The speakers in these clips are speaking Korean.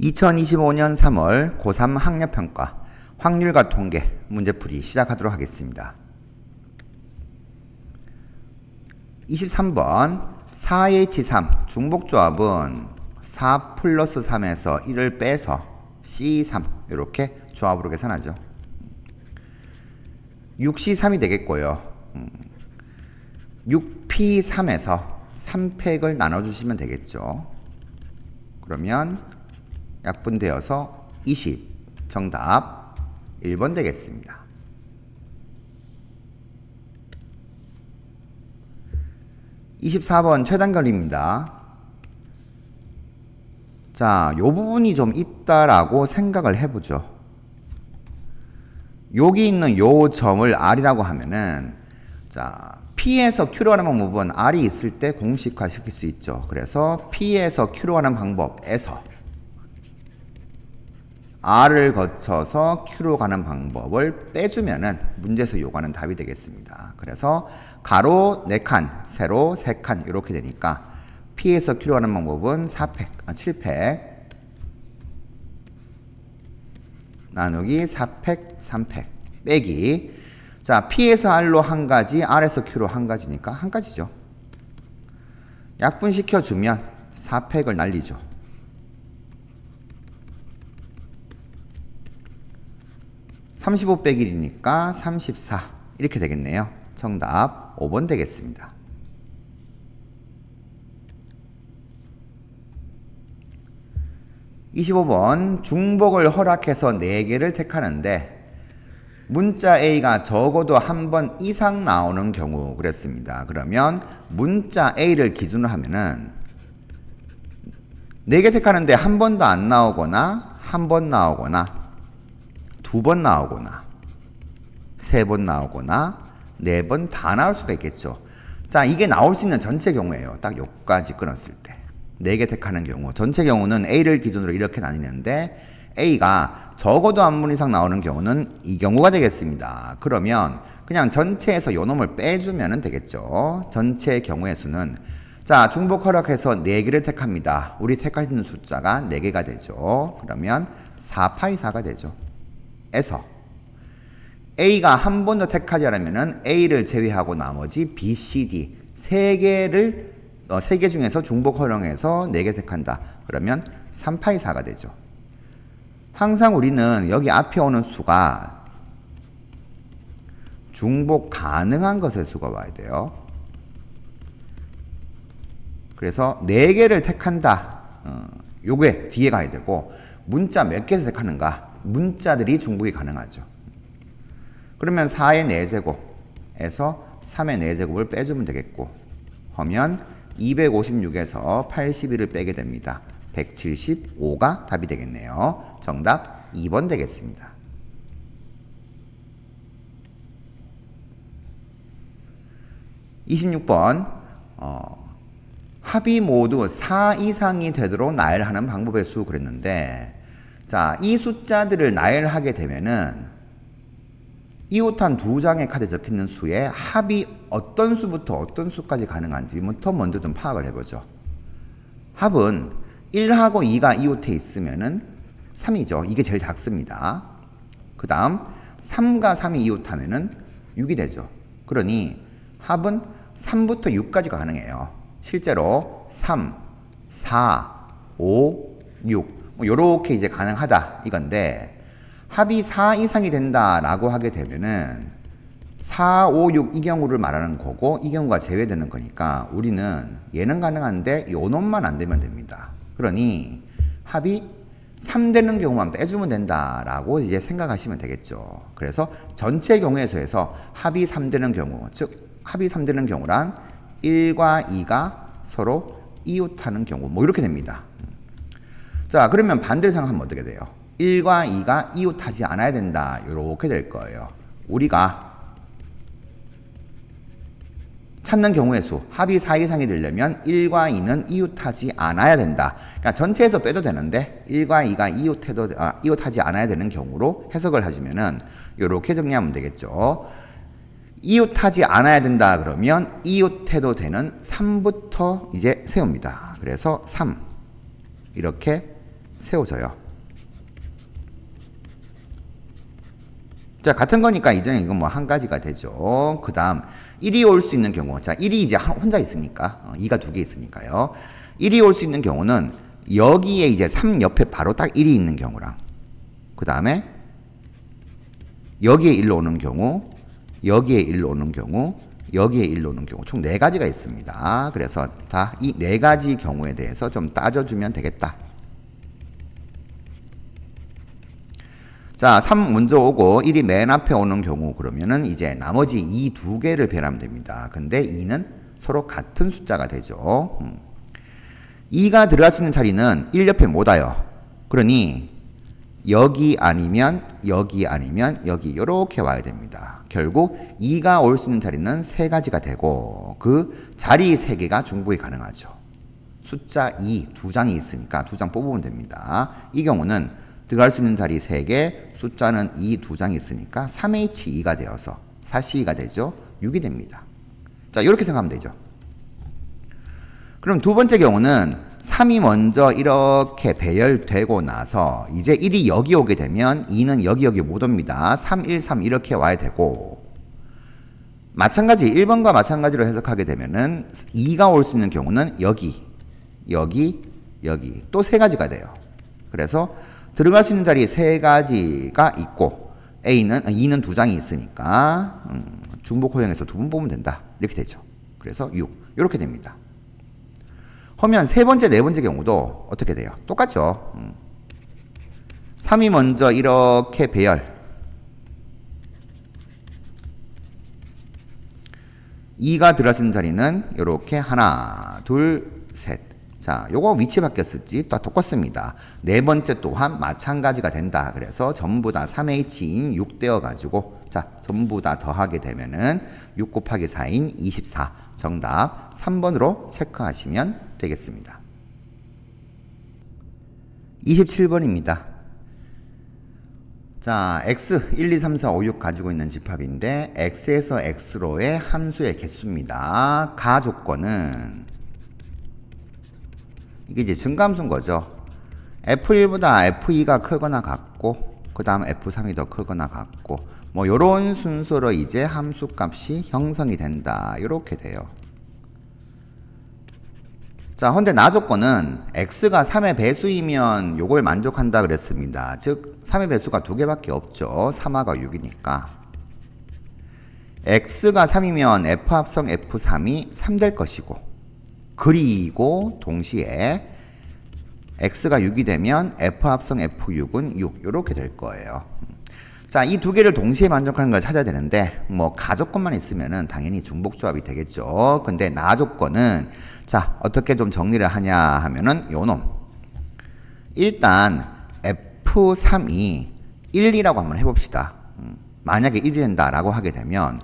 2025년 3월 고3 학력평가 확률과 통계 문제풀이 시작하도록 하겠습니다. 23번 4H3 중복조합은 4 플러스 3에서 1을 빼서 C3 이렇게 조합으로 계산하죠. 6C3이 되겠고요. 6P3에서 3팩을 나눠주시면 되겠죠. 그러면 약분되어서 20 정답 1번 되겠습니다. 24번 최단결입니다. 자, 요 부분이 좀 있다라고 생각을 해보죠. 여기 있는 요 점을 R이라고 하면은, 자, P에서 Q로 가는 방법은 R이 있을 때 공식화 시킬 수 있죠. 그래서 P에서 Q로 가는 방법에서 R을 거쳐서 Q로 가는 방법을 빼주면은 문제에서 요구하는 답이 되겠습니다. 그래서 가로 4칸, 세로 3칸 이렇게 되니까 P에서 Q로 가는 방법은 7팩 나누기 4팩, 3팩 빼기, 자, P에서 R로 한 가지, R에서 Q로 한 가지니까 한 가지죠. 약분시켜주면 4팩을 날리죠. 35 빼기 1이니까 34 이렇게 되겠네요. 정답 5번 되겠습니다. 25번 중복을 허락해서 4개를 택하는데 문자 A가 적어도 한 번 이상 나오는 경우 그랬습니다. 그러면 문자 A를 기준으로 하면은 4개 택하는데 한 번도 안 나오거나 한 번 나오거나 2번 나오거나 3번 나오거나 4번 다 나올 수가 있겠죠. 자, 이게 나올 수 있는 전체 경우예요. 딱 여기까지 끊었을 때 4개 택하는 경우, 전체 경우는 A를 기준으로 이렇게 나뉘는데 A가 적어도 한 번 이상 나오는 경우는 이 경우가 되겠습니다. 그러면 그냥 전체에서 요 놈을 빼주면 되겠죠. 전체 경우의 수는, 자, 중복 허락해서 4개를 택합니다. 우리 택할 수 있는 숫자가 4개가 되죠. 그러면 4파이4가 되죠. 에서 A가 한 번도 택하지 않으면 A를 제외하고 나머지 B, C, D 3개 중에서 중복 허용해서 4개 택한다. 그러면 3파이4가 되죠. 항상 우리는 여기 앞에 오는 수가 중복 가능한 것의 수가 와야 돼요. 그래서 4개를 택한다. 요게 뒤에 가야 되고, 문자 몇 개에서 택하는가? 문자들이 중복이 가능하죠. 그러면 4의 4제곱에서 3의 4제곱을 빼주면 되겠고, 하면 256에서 81을 빼게 됩니다. 175가 답이 되겠네요. 정답 2번 되겠습니다. 26번 합이 모두 4 이상이 되도록 나열하는 방법의 수 그랬는데, 자, 이 숫자들을 나열하게 되면은 이웃한 2장의 카드에 적혀있는 수의 합이 어떤 수부터 어떤 수까지 가능한지부터 먼저 좀 파악을 해보죠. 합은 1하고 2가 이웃에 있으면은 3이죠. 이게 제일 작습니다. 그 다음 3과 3이 이웃하면은 6이 되죠. 그러니 합은 3부터 6까지가 가능해요. 실제로 3, 4, 5, 6 뭐 요렇게 이제 가능하다 이건데, 합이 4 이상이 된다라고 하게 되면은 4, 5, 6 이 경우를 말하는 거고, 이 경우가 제외되는 거니까 우리는 얘는 가능한데 요 놈만 안 되면 됩니다. 그러니 합이 3 되는 경우만 빼주면 된다라고 이제 생각하시면 되겠죠. 그래서 전체 경우에서 합이 3 되는 경우, 즉 합이 3 되는 경우란 1과 2가 서로 이웃하는 경우 뭐 이렇게 됩니다. 자, 그러면 반대로 생각하면 어떻게 돼요? 1과 2가 이웃하지 않아야 된다. 이렇게 될 거예요. 우리가 찾는 경우의 수, 합이 4 이상이 되려면 1과 2는 이웃하지 않아야 된다. 그러니까 전체에서 빼도 되는데 1과 2가 이웃하지 않아야 되는 경우로 해석을 해주면은 이렇게 정리하면 되겠죠. 이웃하지 않아야 된다 그러면 이웃해도 되는 3부터 이제 세웁니다. 그래서 3 이렇게 세워져요. 자, 같은 거니까 이제는 이건 뭐 한 가지가 되죠. 그 다음 1이 올 수 있는 경우, 자 1이 이제 혼자 있으니까 2가 두 개 있으니까요. 1이 올 수 있는 경우는 여기에 이제 3 옆에 바로 딱 1이 있는 경우랑, 그 다음에 여기에 1로 오는 경우, 여기에 1로 오는 경우, 여기에 1로 오는 경우 총 4가지가 있습니다. 그래서 다 이 4가지 경우에 대해서 좀 따져주면 되겠다. 자, 3 먼저 오고 1이 맨 앞에 오는 경우 그러면은 이제 나머지 이 2개를 배라면 됩니다. 근데 2는 서로 같은 숫자가 되죠. 2가 들어갈 수 있는 자리는 1 옆에 못 와요. 그러니 여기 아니면 여기 아니면 여기 이렇게 와야 됩니다. 결국 2가 올 수 있는 자리는 3가지가 되고 그 자리 3개가 중복이 가능하죠. 숫자 2, 2장이 있으니까 2장 뽑으면 됩니다. 이 경우는 들어갈 수 있는 자리 3개, 숫자는 2, 2장이 있으니까 3H2가 되어서 4C2가 되죠. 6이 됩니다. 자, 이렇게 생각하면 되죠. 그럼 두 번째 경우는 3이 먼저 이렇게 배열되고 나서 이제 1이 여기 오게 되면 2는 여기 못 옵니다. 3, 1, 3 이렇게 와야 되고, 마찬가지 1번과 마찬가지로 해석하게 되면은 2가 올 수 있는 경우는 여기 또 3가지가 돼요. 그래서 들어갈 수 있는 자리에 3가지가 있고 2는 2장이 있으니까 중복 호형에서 2번 보면 된다. 이렇게 되죠. 그래서 6 이렇게 됩니다. 하면 세 번째, 네 번째 경우도 어떻게 돼요? 똑같죠. 3이 먼저 이렇게 배열, 2가 들어가는 자리는 이렇게 하나, 둘, 셋. 자, 요거 위치 바뀌었을지 또 똑같습니다. 네 번째 또한 마찬가지가 된다. 그래서 전부 다 3H인 6 되어가지고, 자, 전부 다 더하게 되면은 6 곱하기 4인 24. 정답 3번으로 체크하시면 되겠습니다. 27번입니다. 자, x 1, 2, 3, 4, 5, 6 가지고 있는 집합인데 x에서 x로의 함수의 개수입니다. 가 조건은 이게 이제 증가함수인 거죠. F1보다 F2가 크거나 같고, 그 다음 F3이 더 크거나 같고, 뭐 요런 순서로 이제 함수 값이 형성이 된다. 요렇게 돼요. 자, 근데 나 조건은 x가 3의 배수이면 요걸 만족한다 그랬습니다. 즉 3의 배수가 2개밖에 없죠. 3하고 6이니까. x가 3이면 f 합성 f3이 3 될 것이고, 그리고 동시에 x가 6이 되면 f 합성 f6은 6 이렇게 될 거예요. 자, 이 두 개를 동시에 만족하는 걸 찾아야 되는데 뭐 가조건만 있으면은 당연히 중복조합이 되겠죠. 근데 나 조건은 자, 어떻게 좀 정리를 하냐 하면은 요놈. 일단 f3이 1이라고 한번 해봅시다. 만약에 1이 된다라고 하게 되면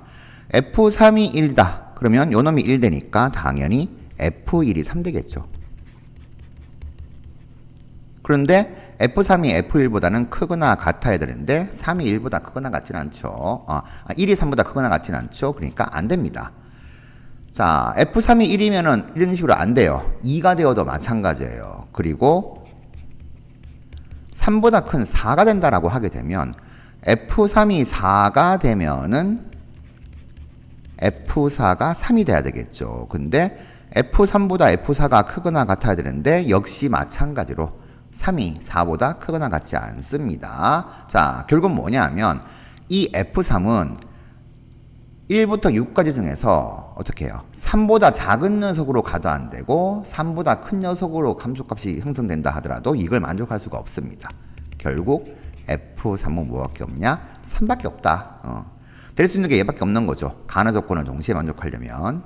f3이 1이다. 그러면 요놈이 1 되니까 당연히 f1이 3 되겠죠. 그런데 F3이 F1보다는 크거나 같아야 되는데 3이 1보다 크거나 같진 않죠. 1이 3보다 크거나 같진 않죠. 그러니까 안 됩니다. 자, F3이 1이면은 이런 식으로 안 돼요. 2가 되어도 마찬가지예요. 그리고 3보다 큰 4가 된다라고 하게 되면 F3이 4가 되면은 F4가 3이 돼야 되겠죠. 근데 F3보다 F4가 크거나 같아야 되는데 역시 마찬가지로 3이 4보다 크거나 같지 않습니다. 자, 결국은 뭐냐 하면 이 F3은 1부터 6까지 중에서 어떻게 해요? 3보다 작은 녀석으로 가도 안 되고 3보다 큰 녀석으로 함수값이 형성된다 하더라도 이걸 만족할 수가 없습니다. 결국 F3은 뭐밖에 없냐? 3밖에 없다. 될 수 있는 게 얘밖에 없는 거죠. 가나 조건을 동시에 만족하려면.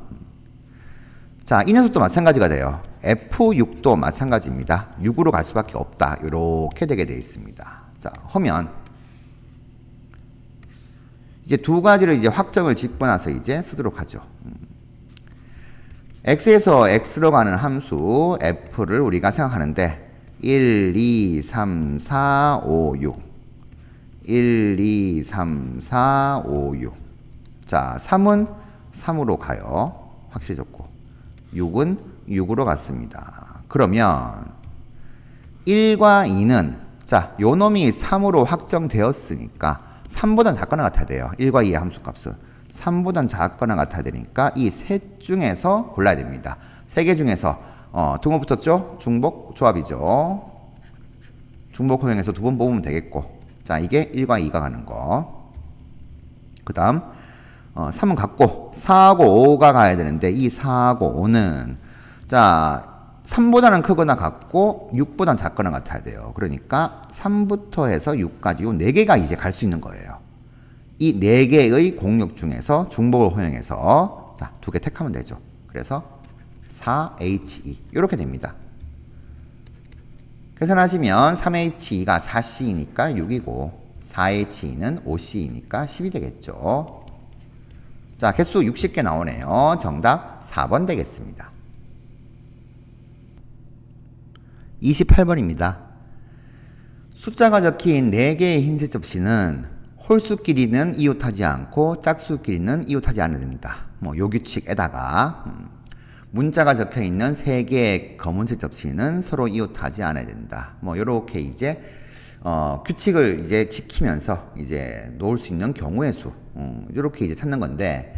자, 이 녀석도 마찬가지가 돼요. F6도 마찬가지입니다. 6으로 갈 수밖에 없다. 이렇게 되게 되어 있습니다. 자, 하면 이제 두 가지를 이제 확정을 짓고 나서 이제 쓰도록 하죠. x에서 x로 가는 함수 f를 우리가 생각하는데 1, 2, 3, 4, 5, 6 1, 2, 3, 4, 5, 6 자, 3은 3으로 가요. 확실히 좋고 6은 6으로 갔습니다. 그러면 1과 2는 자, 요 놈이 3으로 확정되었으니까 3보다 작거나 같아야 돼요. 1과 2의 함수값은 3보다 작거나 같아야 되니까 이 셋 중에서 골라야 됩니다. 세 개 중에서 두 번 붙었죠? 중복 조합이죠. 중복 허용해서 두 번 뽑으면 되겠고, 자, 이게 1과 2가 가는 거. 그 다음 3은 같고 4하고 5가 가야 되는데 이 4하고 5는 자 3보다는 크거나 같고 6보다는 작거나 같아야 돼요. 그러니까 3부터 해서 6까지 요 4개가 이제 갈 수 있는 거예요. 이 4개의 공역 중에서 중복을 허용해서 자, 2개 택하면 되죠. 그래서 4HE 이렇게 됩니다. 계산하시면 3HE가 4C이니까 6이고 4HE는 5C이니까 10이 되겠죠. 자, 개수 60개 나오네요. 정답 4번 되겠습니다. 28번입니다. 숫자가 적힌 4개의 흰색 접시는 홀수끼리는 이웃하지 않고 짝수끼리는 이웃하지 않아야 된다. 요 규칙에다가 문자가 적혀 있는 3개의 검은색 접시는 서로 이웃하지 않아야 된다. 요렇게 이제 규칙을 이제 지키면서 이제 놓을 수 있는 경우의 수 요렇게 이제 찾는 건데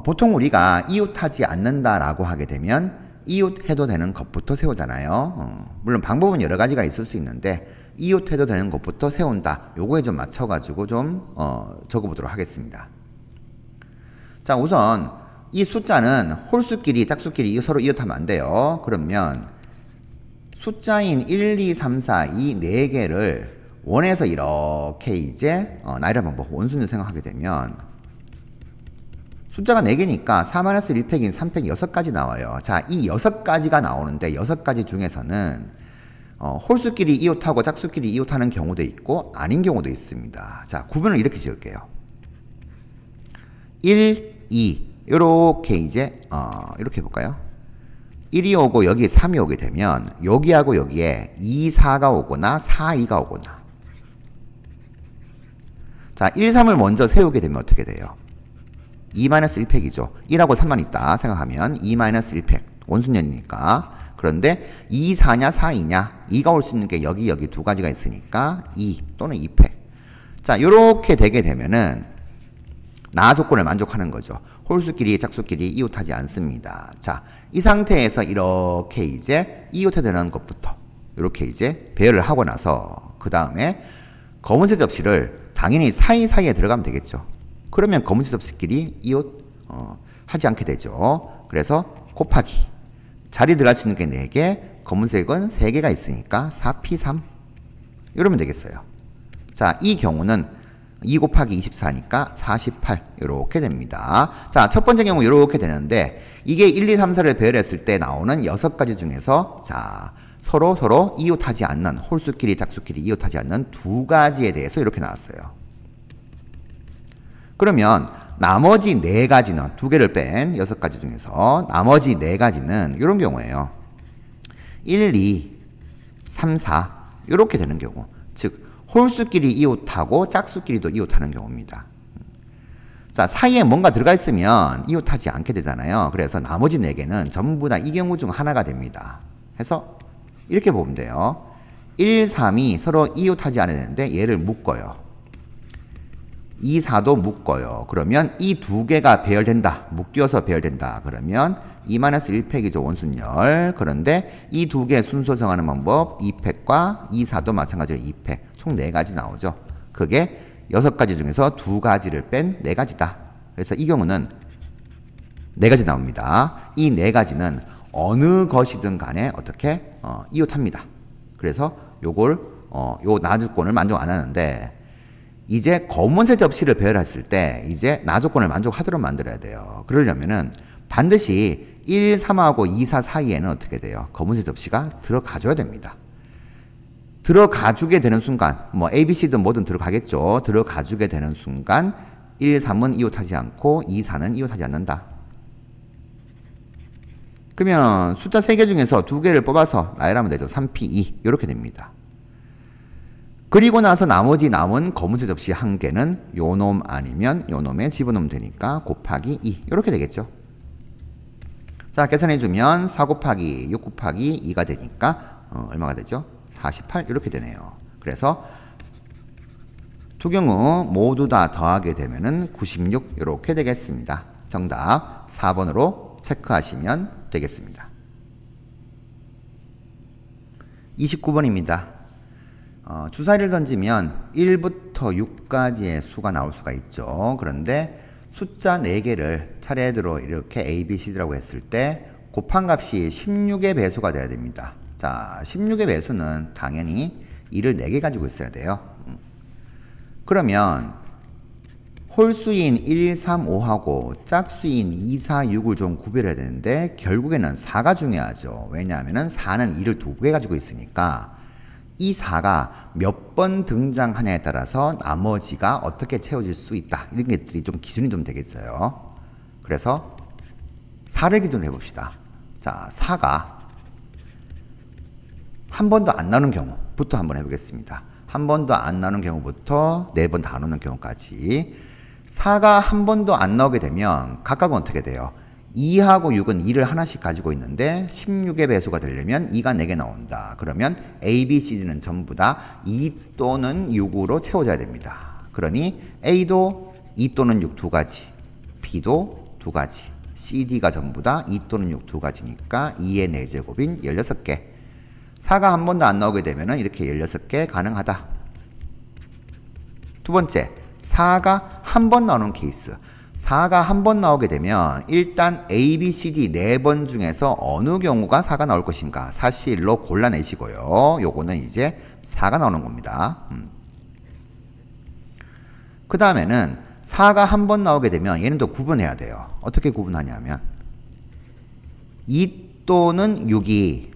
보통 우리가 이웃하지 않는다라고 하게 되면 이웃해도 되는 것부터 세우잖아요. 물론 방법은 여러 가지가 있을 수 있는데 이웃해도 되는 것부터 세운다. 요거에 좀 맞춰가지고 좀 적어보도록 하겠습니다. 자, 우선 이 숫자는 홀수끼리 짝수끼리 서로 이웃하면 안 돼요. 그러면 숫자인 1, 2, 3, 4, 이 4개를 원에서 이렇게 이제 나열한 방법 원순위로 생각하게 되면 숫자가 4개니까 4-1팩인 3팩 6가지 나와요. 자, 이 6가지가 나오는데 6가지 중에서는 홀수끼리 이웃하고 짝수끼리 이웃하는 경우도 있고 아닌 경우도 있습니다. 자, 구분을 이렇게 지을게요. 1, 2 요렇게 이제 이렇게 해볼까요? 1이 오고 여기에 3이 오게 되면 여기하고 여기에 2, 4가 오거나 4, 2가 오거나 자, 1, 3을 먼저 세우게 되면 어떻게 돼요? 2-1팩이죠. 1하고 3만 있다 생각하면 2-1팩 원순연이니까. 그런데 2, 4냐 4, 2냐 2가 올 수 있는 게 여기 두 가지가 있으니까 2 또는 2팩. 자, 요렇게 되게 되면은 나 조건을 만족하는 거죠. 홀수끼리 짝수끼리 이웃하지 않습니다. 자, 이 상태에서 이렇게 이제 이웃해야 되는 것부터 이렇게 이제 배열을 하고 나서 그 다음에 검은색 접시를 당연히 사이사이에 들어가면 되겠죠. 그러면 검은색 접시끼리 이웃 하지 않게 되죠. 그래서 곱하기 자리 들어갈 수 있는 게 4개, 검은색은 3개가 있으니까 4P3 이러면 되겠어요. 자, 이 경우는 2 곱하기 24니까 48 이렇게 됩니다. 자, 첫 번째 경우 이렇게 되는데 이게 1, 2, 3, 4를 배열했을 때 나오는 6가지 중에서 자, 서로 이웃하지 않는 홀수끼리 짝수끼리 이웃하지 않는 2가지에 대해서 이렇게 나왔어요. 그러면 나머지 4가지는 2개를 뺀 6가지 중에서 나머지 4가지는 이런 경우예요. 1, 2, 3, 4 이렇게 되는 경우. 즉 홀수끼리 이웃하고 짝수끼리도 이웃하는 경우입니다. 자, 사이에 뭔가 들어가 있으면 이웃하지 않게 되잖아요. 그래서 나머지 4개는 전부 다 이 경우 중 하나가 됩니다. 해서 이렇게 보면 돼요. 1, 3이 서로 이웃하지 않아야 되는데 얘를 묶어요. 2, 4도 묶어요. 그러면 이 2개가 배열된다. 묶여서 배열된다. 그러면 2-1팩이죠. 원순열. 그런데 이 2개 순서 정하는 방법 2팩과 2, 4도 마찬가지로 2팩. 총 4가지 나오죠. 그게 6가지 중에서 2가지를 뺀 4가지다. 그래서 이 경우는 4가지 나옵니다. 이 4가지는 어느 것이든 간에 어떻게 이웃합니다. 그래서 요걸 요 나조건을 만족 안 하는데 이제 검은색 접시를 배열했을 때 이제 나조건을 만족하도록 만들어야 돼요. 그러려면은 반드시 1, 3하고 2, 4 사이에는 어떻게 돼요? 검은색 접시가 들어가줘야 됩니다. 들어가주게 되는 순간 뭐 A, B, C든 뭐든 들어가겠죠. 들어가주게 되는 순간 1, 3은 이웃하지 않고 2, 4는 이웃하지 않는다. 그러면 숫자 3개 중에서 2개를 뽑아서 나열하면 되죠. 3P2 이렇게 됩니다. 그리고 나서 나머지 남은 검은색 접시 1개는 요놈 아니면 요놈에 집어넣으면 되니까 곱하기 2 이렇게 되겠죠. 자, 계산해주면 4 곱하기 6 곱하기 2가 되니까 얼마가 되죠? 48 이렇게 되네요. 그래서 두 경우 모두 다 더하게 되면은 96 이렇게 되겠습니다. 정답 4번으로 체크하시면 되겠습니다. 29번입니다. 주사위를 던지면 1부터 6까지의 수가 나올 수가 있죠. 그런데 숫자 4개를 차례대로 이렇게 A, B, C라고 했을 때 곱한 값이 16의 배수가 돼야 됩니다. 자, 16의 배수는 당연히 2를 4개 가지고 있어야 돼요. 그러면 홀수인 1, 3, 5하고 짝수인 2, 4, 6을 좀 구별해야 되는데 결국에는 4가 중요하죠. 왜냐하면 4는 2를 2개 가지고 있으니까 이 4가 몇 번 등장하냐에 따라서 나머지가 어떻게 채워질 수 있다. 이런 것들이 좀 기준이 좀 되겠어요. 그래서 4를 기준으로 해봅시다. 자, 4가 한 번도 안 나오는 경우부터 한번 해보겠습니다. 한 번도 안 나오는 경우부터 4번 다 나오는 경우까지 4가 한 번도 안 나오게 되면 각각은 어떻게 돼요? 2하고 6은 2를 하나씩 가지고 있는데 16의 배수가 되려면 2가 4개 나온다. 그러면 A, B, C, D는 전부 다 2 또는 6으로 채워져야 됩니다. 그러니 A도 2 또는 6 두 가지, B도 두 가지, C, D가 전부 다 2 또는 6 두 가지니까 2의 4제곱인 16개. 4가 한 번도 안 나오게 되면 이렇게 16개 가능하다. 두 번째, 4가 한 번 나오는 케이스. 4가 한 번 나오게 되면 일단 A, B, C, D 4번 중에서 어느 경우가 4가 나올 것인가 사실로 골라내시고요. 요거는 이제 4가 나오는 겁니다. 그 다음에는 4가 한 번 나오게 되면 얘는 또 구분해야 돼요. 어떻게 구분하냐면 2 또는 6이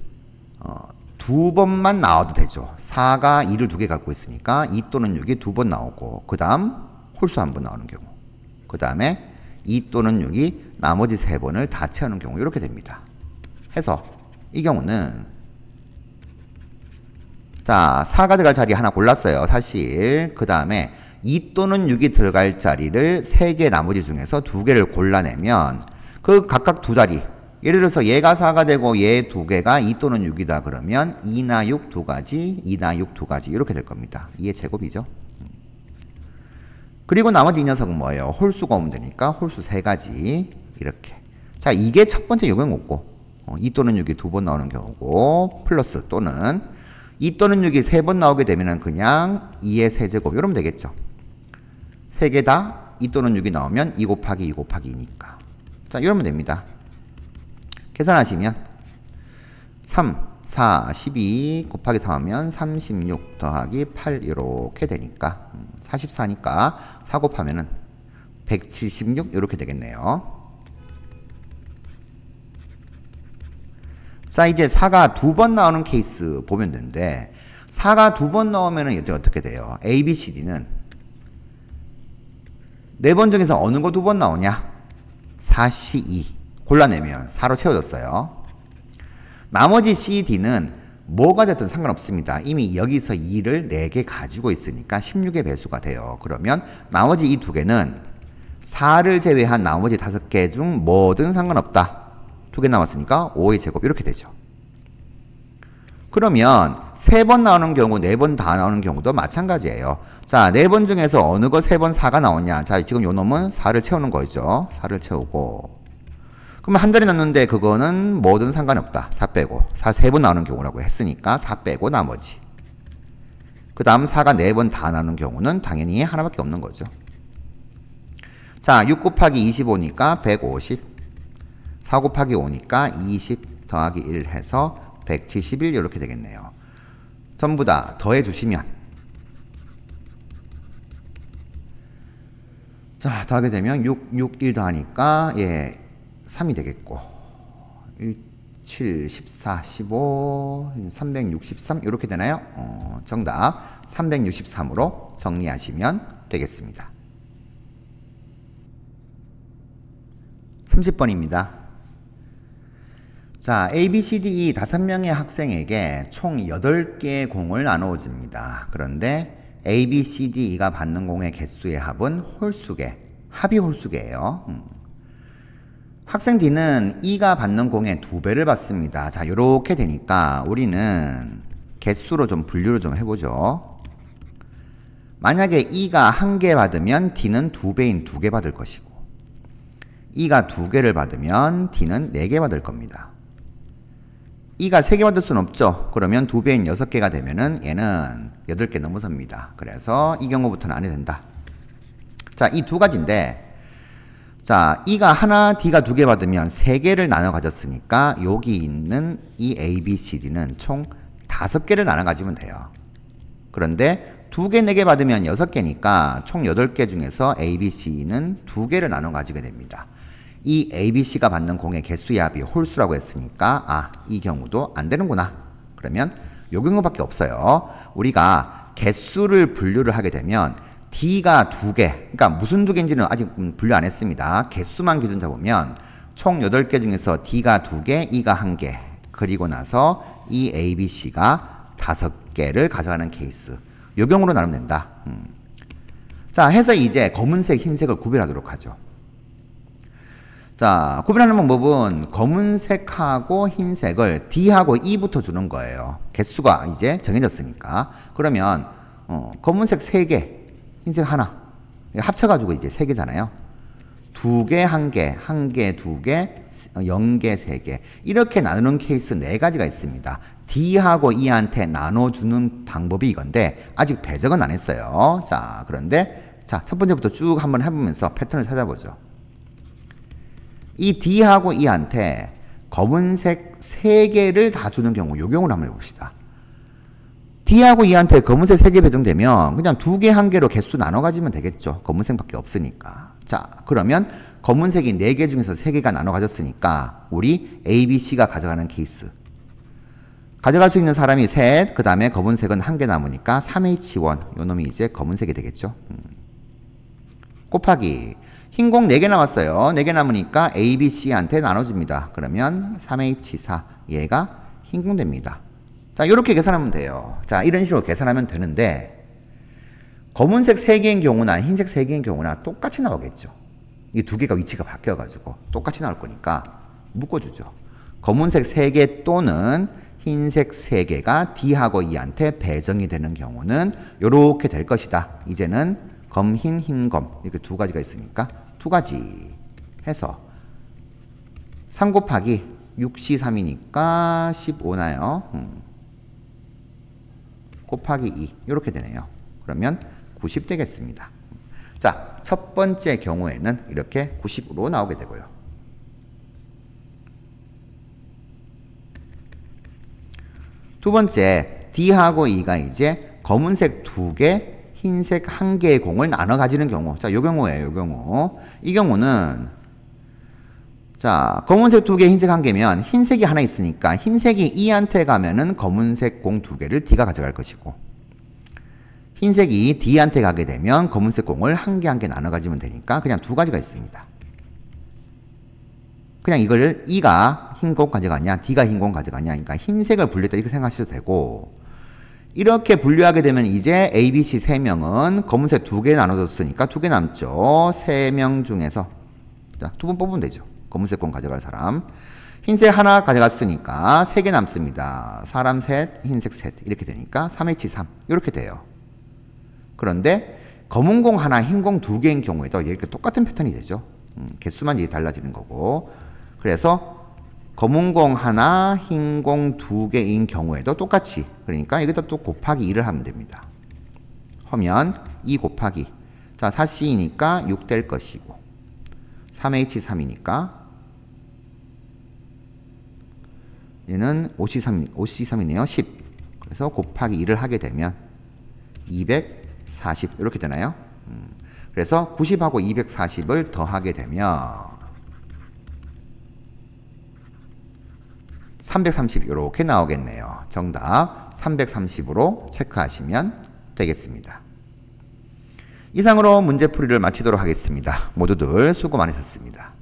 두 번만 나와도 되죠. 4가 2를 2개 갖고 있으니까 2 또는 6이 2번 나오고 그 다음 홀수 한 번 나오는 경우 그 다음에 2 또는 6이 나머지 3번을 다 채우는 경우 이렇게 됩니다. 해서 이 경우는 자 4가 들어갈 자리 하나 골랐어요. 사실 그 다음에 2 또는 6이 들어갈 자리를 3개 나머지 중에서 2개를 골라내면 그 각각 두 자리 예를 들어서 얘가 4가 되고 얘 2개가 2 또는 6이다 그러면 2나 6 두 가지 2나 6 두 가지 이렇게 될 겁니다. 2의 제곱이죠. 그리고 나머지 이 녀석은 뭐예요? 홀수가 오면 되니까 홀수 3가지 이렇게. 자 이게 첫 번째 요경이고 2 또는 6이 2번 나오는 경우고 플러스 또는 2 또는 6이 3번 나오게 되면 그냥 2의 세제곱 이러면 되겠죠. 3개 다 2 또는 6이 나오면 2 곱하기 2 곱하기 2니까 자 이러면 됩니다. 계산하시면 3, 4, 12 곱하기 3 하면 36 더하기 8 이렇게 되니까 44니까 4 곱하면은 176 이렇게 되겠네요. 자 이제 4가 2번 나오는 케이스 보면 되는데 4가 2번 나오면은 이제 어떻게 돼요? A, B, C, D는 4번 중에서 어느 거 2번 나오냐? 4, C, 2 골라내면 4로 채워졌어요. 나머지 C, D는 뭐가 됐든 상관없습니다. 이미 여기서 2를 4개 가지고 있으니까 16의 배수가 돼요. 그러면 나머지 이 2개는 4를 제외한 나머지 5개 중 뭐든 상관없다. 2개 남았으니까 5의 제곱 이렇게 되죠. 그러면 3번 나오는 경우 4번 다 나오는 경우도 마찬가지예요. 자 4번 중에서 어느 거 3번 4가 나오냐. 자 지금 요 놈은 4를 채우는 거죠. 4를 채우고 그러면 한 자리 남는데 그거는 뭐든 상관이 없다. 4 빼고 4 3번 나오는 경우라고 했으니까 4 빼고 나머지 그 다음 4가 4번 다 나오는 경우는 당연히 하나밖에 없는 거죠. 자 6 곱하기 25니까 150 4 곱하기 5니까 20 더하기 1 해서 171 이렇게 되겠네요. 전부 다 더해 주시면 자 더하게 되면 6, 6, 1 더하니까 예 3이 되겠고 1, 7, 14, 15, 363 이렇게 되나요? 정답 363으로 정리하시면 되겠습니다. 30번입니다. 자, A, B, C, D, E 5명의 학생에게 총 8개의 공을 나누어 줍니다. 그런데 A, B, C, D, E가 받는 공의 개수의 합은 홀수개, 합이 홀수개예요. 학생 D는 E가 받는 공의 2배를 받습니다. 자, 요렇게 되니까 우리는 개수로 좀 분류를 좀 해보죠. 만약에 E가 1개 받으면 D는 2배인 2개 받을 것이고, E가 2개를 받으면 D는 4개 받을 겁니다. E가 3개 받을 수는 없죠. 그러면 2배인 6개가 되면은 얘는 8개 넘어섭니다. 그래서 이 경우부터는 안 해도 된다. 자, 이 두 가지인데, 자, E가 하나, D가 2개 받으면 3개를 나눠 가졌으니까 여기 있는 이 A, B, C, D는 총 5개를 나눠 가지면 돼요. 그런데 2개, 4개 받으면 6개니까 총 8개 중에서 A, B, C는 2개를 나눠 가지게 됩니다. 이 A, B, C가 받는 공의 개수의 합이 홀수라고 했으니까 이 경우도 안 되는구나. 그러면 요 경우밖에 없어요. 우리가 개수를 분류를 하게 되면 D가 2개, 그러니까 무슨 2개인지는 아직 분류 안 했습니다. 개수만 기준 잡으면 총 8개 중에서 D가 2개, E가 1개, 그리고 나서 이 A, B, C가 5개를 가져가는 케이스. 요 경우로 나누면 된다. 자, 해서 이제 검은색, 흰색을 구별하도록 하죠. 자, 구별하는 방법은 검은색하고 흰색을 D하고 E부터 주는 거예요. 개수가 이제 정해졌으니까. 그러면 검은색 3개, 흰색 하나 합쳐가지고 이제 3개잖아요. 2개, 1개, 1개, 2개, 0개, 3개 이렇게 나누는 케이스 4가지가 있습니다. D하고 E한테 나눠주는 방법이 이건데 아직 배정은 안 했어요. 자, 그런데 자, 첫 번째부터 쭉 한번 해보면서 패턴을 찾아보죠. 이 D하고 E한테 검은색 3개를 다 주는 경우, 요 경우를 한번 해봅시다. D하고 E한테 검은색 3개 배정되면 그냥 2개, 1개로 개수 나눠 가지면 되겠죠. 검은색밖에 없으니까. 자, 그러면 검은색이 4개 중에서 3개가 나눠 가졌으니까 우리 A, B, C가 가져가는 케이스. 가져갈 수 있는 사람이 셋, 그 다음에 검은색은 1개 남으니까 3H1, 요 놈이 이제 검은색이 되겠죠. 곱하기 흰 공 4개 남았어요. 4개 남으니까 A, B, C한테 나눠줍니다. 그러면 3H4, 얘가 흰 공 됩니다. 자, 이렇게 계산하면 돼요. 자, 이런 식으로 계산하면 되는데 검은색 3개인 경우나 흰색 3개인 경우나 똑같이 나오겠죠. 이 2개가 위치가 바뀌어가지고 똑같이 나올 거니까 묶어주죠. 검은색 3개 또는 흰색 3개가 D하고 E한테 배정이 되는 경우는 이렇게 될 것이다. 이제는 검흰, 흰검 이렇게 2가지가 있으니까 2가지 해서 3 곱하기 6C 3이니까 15 나요. 곱하기 2 이렇게 되네요. 그러면 90 되겠습니다. 자, 첫 번째 경우에는 이렇게 90으로 나오게 되고요. 두 번째 D하고 E가 이제 검은색 2개, 흰색 1개의 공을 나눠 가지는 경우. 자, 요 경우예요. 요 경우. 이 경우는 자, 검은색 2개, 흰색 1개면 흰색이 하나 있으니까 흰색이 E한테 가면은 검은색 공 2개를 D가 가져갈 것이고, 흰색이 D한테 가게 되면 검은색 공을 1개, 1개 나눠 가지면 되니까 그냥 2가지가 있습니다. 그냥 이걸 E가 흰 공 가져가냐, D가 흰 공 가져가냐, 그러니까 흰색을 분류했다 이렇게 생각하셔도 되고, 이렇게 분류하게 되면 이제 A, B, C 3명은 검은색 2개 나눠줬으니까 2개 남죠. 3명 중에서 자, 2번 뽑으면 되죠. 검은색 공 가져갈 사람. 흰색 하나 가져갔으니까 3개 남습니다. 사람 셋, 흰색 셋 이렇게 되니까 3H3 이렇게 돼요. 그런데 검은 공 하나, 흰 공 2개인 경우에도 이렇게 똑같은 패턴이 되죠. 개수만 이제 달라지는 거고. 그래서 검은 공 하나, 흰 공 2개인 경우에도 똑같이, 그러니까 여기다 또 곱하기 2를 하면 됩니다. 하면 2 곱하기, 자 4C이니까 6 될 것이고 3H3이니까 얘는 5C3이네요. 10. 그래서 곱하기 2를 하게 되면 240 이렇게 되나요? 그래서 90하고 240을 더하게 되면 330 이렇게 나오겠네요. 정답 330으로 체크하시면 되겠습니다. 이상으로 문제풀이를 마치도록 하겠습니다. 모두들 수고 많으셨습니다.